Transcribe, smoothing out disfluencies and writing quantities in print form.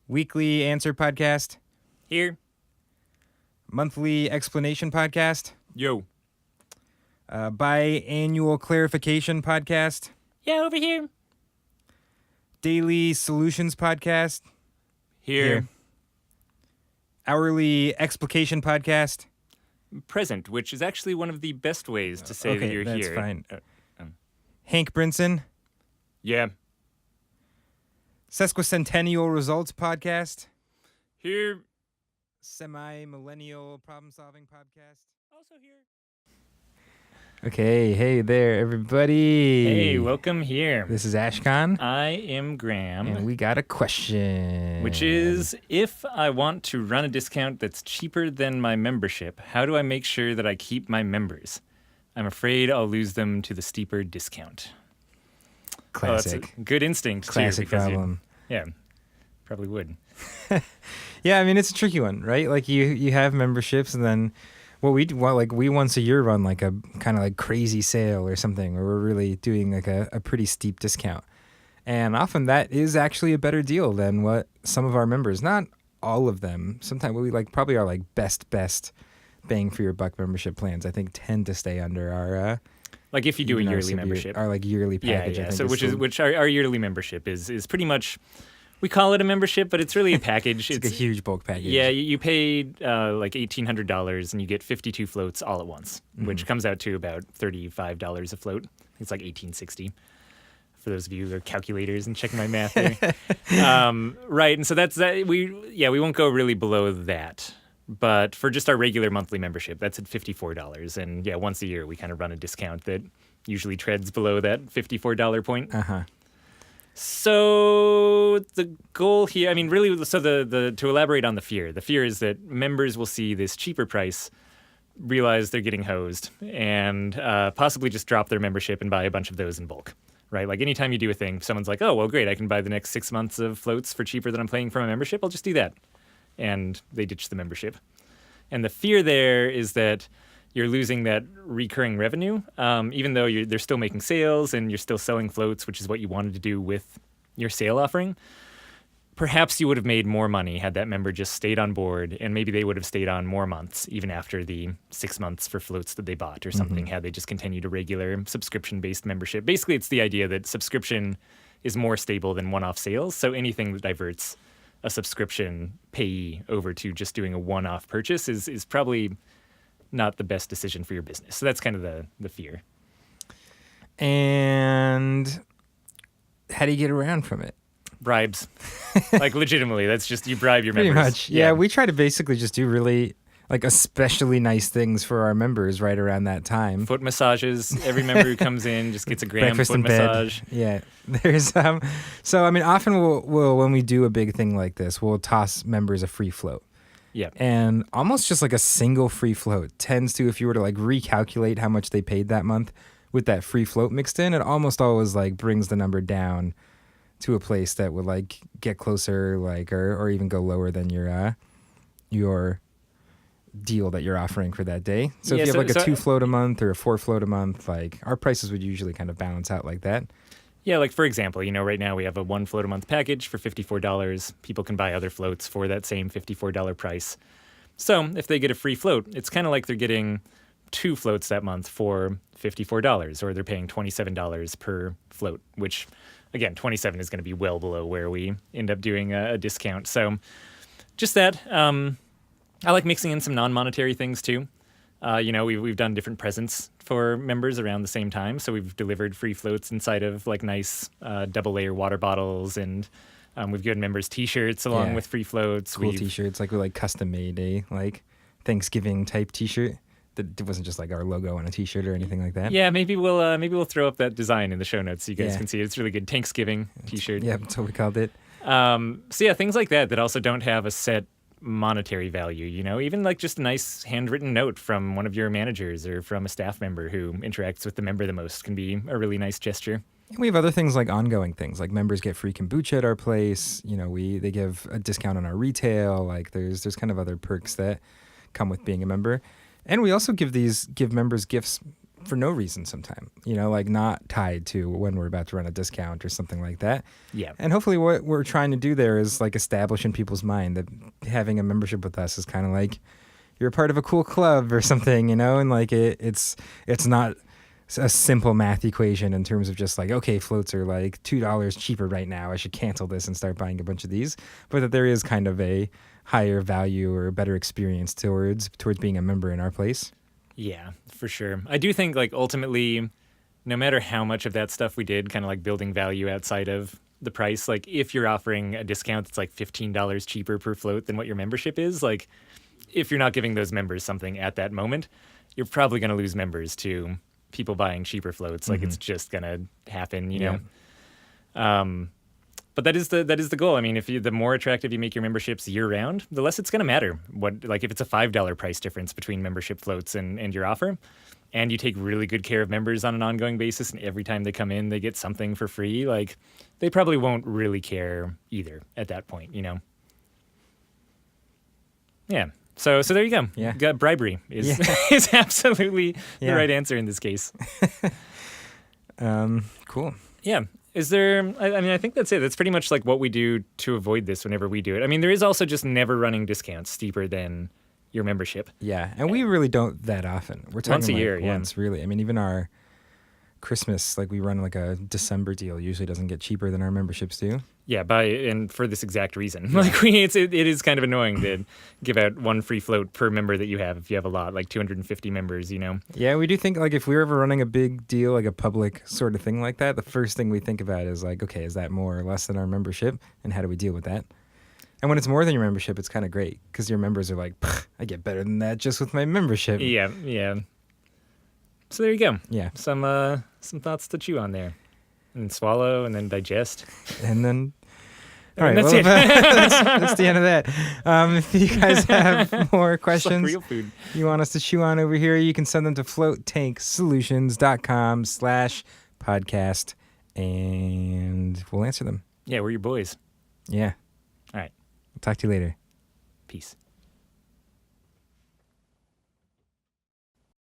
Weekly answer podcast. Here. Monthly explanation podcast. Yo. Biannual clarification podcast. Yeah, over here. Daily solutions podcast. Here. Hourly explication podcast. Present, which is actually one of the best ways to say that you're that's here. Fine. Hank Brinson. Yeah. Sesquicentennial results podcast. Here. Semi-millennial problem-solving podcast. Also here. Okay, hey there, everybody. Hey, welcome here. This is Ashcon. I am Graham. And we got a question. Which is, if I want to run a discount that's cheaper than my membership, how do I make sure that I keep my members? I'm afraid I'll lose them to the steeper discount. Classic. Oh, that's a good instinct. Classic too, problem. Yeah, probably would. Yeah, I mean, it's a tricky one, right? Like you have memberships, and then we once a year run like a kind of like crazy sale or something, where we're really doing like a pretty steep discount. And often that is actually a better deal than what some of our members, not all of them, sometimes we like probably our like best bang for your buck membership plans, I think tend to stay under our like if you do a yearly membership. Our like yearly package. Yeah. I think which our yearly membership is pretty much, we call it a membership, but it's really a package. it's like a huge bulk package. Yeah, you paid like $1,800 and you get 52 floats all at once, which comes out to about $35 a float. It's like $18.60 for those of you who are calculators and checking my math there. Right, and so that's that. We won't go really below that. But for just our regular monthly membership, that's at $54. And yeah, once a year we kind of run a discount that usually treads below that $54 point. Uh-huh. So the goal here, I mean, really, so the to elaborate on the fear is that members will see this cheaper price, realize they're getting hosed, and possibly just drop their membership and buy a bunch of those in bulk, right? Like anytime you do a thing, someone's like, oh, well, great, I can buy the next 6 months of floats for cheaper than I'm paying for my membership. I'll just do that. And they ditch the membership. And the fear there is that you're losing that recurring revenue, even though they're still making sales and you're still selling floats, which is what you wanted to do with your sale offering. Perhaps you would have made more money had that member just stayed on board, and maybe they would have stayed on more months, even after the 6 months for floats that they bought or something, had they just continued a regular subscription-based membership. Basically, it's the idea that subscription is more stable than one-off sales, so anything that diverts a subscription payee over to just doing a one-off purchase is probably not the best decision for your business. So that's kind of the fear. And how do you get around from it? Bribes. Like legitimately, that's just you bribe your Pretty members. much. Yeah, we try to basically just do really like especially nice things for our members right around that time. Foot massages. Every member who comes in just gets a Breakfast foot in massage. Bed. Yeah. There's so I mean often we'll when we do a big thing like this, we'll toss members a free float. Yeah. And almost just like a single free float tends to, if you were to like recalculate how much they paid that month with that free float mixed in, it almost always like brings the number down to a place that would like get closer, like or even go lower than your deal that you're offering for that day. So if you have like a 2 float a month or a 4 float a month, like our prices would usually kind of balance out like that. Yeah, like for example, right now we have a 1 float a month package for $54. People can buy other floats for that same $54 price. So if they get a free float, it's kind of like they're getting 2 floats that month for $54, or they're paying $27 per float, which again, 27 is going to be well below where we end up doing a discount. So just that. I like mixing in some non-monetary things too. We've done different presents for members around the same time. So we've delivered free floats inside of like nice double layer water bottles, and we've given members T-shirts along with free floats. Cool T-shirts, like we like custom made a like Thanksgiving type T-shirt. That wasn't just like our logo on a T-shirt or anything like that. Yeah, maybe we'll throw up that design in the show notes so you guys can see it. It's really good. Thanksgiving T-shirt. Yeah, that's what we called it. So yeah, things like that also don't have a set monetary value, even like just a nice handwritten note from one of your managers or from a staff member who interacts with the member the most can be a really nice gesture. And we have other things like ongoing things, like members get free kombucha at our place. They give a discount on our retail. Like there's kind of other perks that come with being a member. And we also give members gifts for no reason sometime, like not tied to when we're about to run a discount or something like that. Yeah. And hopefully what we're trying to do there is like establish in people's mind that having a membership with us is kind of like you're a part of a cool club or something, and like it's not a simple math equation in terms of just like, okay, floats are like $2 cheaper right now, I should cancel this and start buying a bunch of these, but that there is kind of a higher value or a better experience towards being a member in our place. Yeah, for sure. I do think like ultimately, no matter how much of that stuff we did, kind of like building value outside of the price, like if you're offering a discount that's like $15 cheaper per float than what your membership is, like if you're not giving those members something at that moment, you're probably going to lose members to people buying cheaper floats. Like it's just going to happen, you know? But that is the goal. I mean, the more attractive you make your memberships year round, the less it's going to matter. If it's a $5 price difference between membership floats and your offer, and you take really good care of members on an ongoing basis, and every time they come in, they get something for free, like they probably won't really care either at that point, Yeah. So there you go. Yeah. Bribery is is absolutely the right answer in this case. Cool. Yeah. Is there, I think that's it. That's pretty much like what we do to avoid this whenever we do it. I mean, there is also just never running discounts steeper than your membership. Yeah, and we really don't that often. We're talking Once a year, once, really. I mean, even our Christmas, like we run like a December deal, usually doesn't get cheaper than our memberships do. Yeah, and for this exact reason. Like it is kind of annoying to give out one free float per member that you have if you have a lot, like 250 members, Yeah, we do think like if we were ever running a big deal, like a public sort of thing like that, the first thing we think about is like, okay, is that more or less than our membership? And how do we deal with that? And when it's more than your membership, it's kind of great because your members are like, I get better than that just with my membership. Yeah. So there you go. Yeah. Some thoughts to chew on there. And swallow and then digest. And then, all right, that's well, it. that's the end of that. If you guys have more questions Like real food. you want us to chew on over here, you can send them to floatanksolutions.com/podcast, and we'll answer them. Yeah, we're your boys. Yeah. All right. Talk to you later. Peace.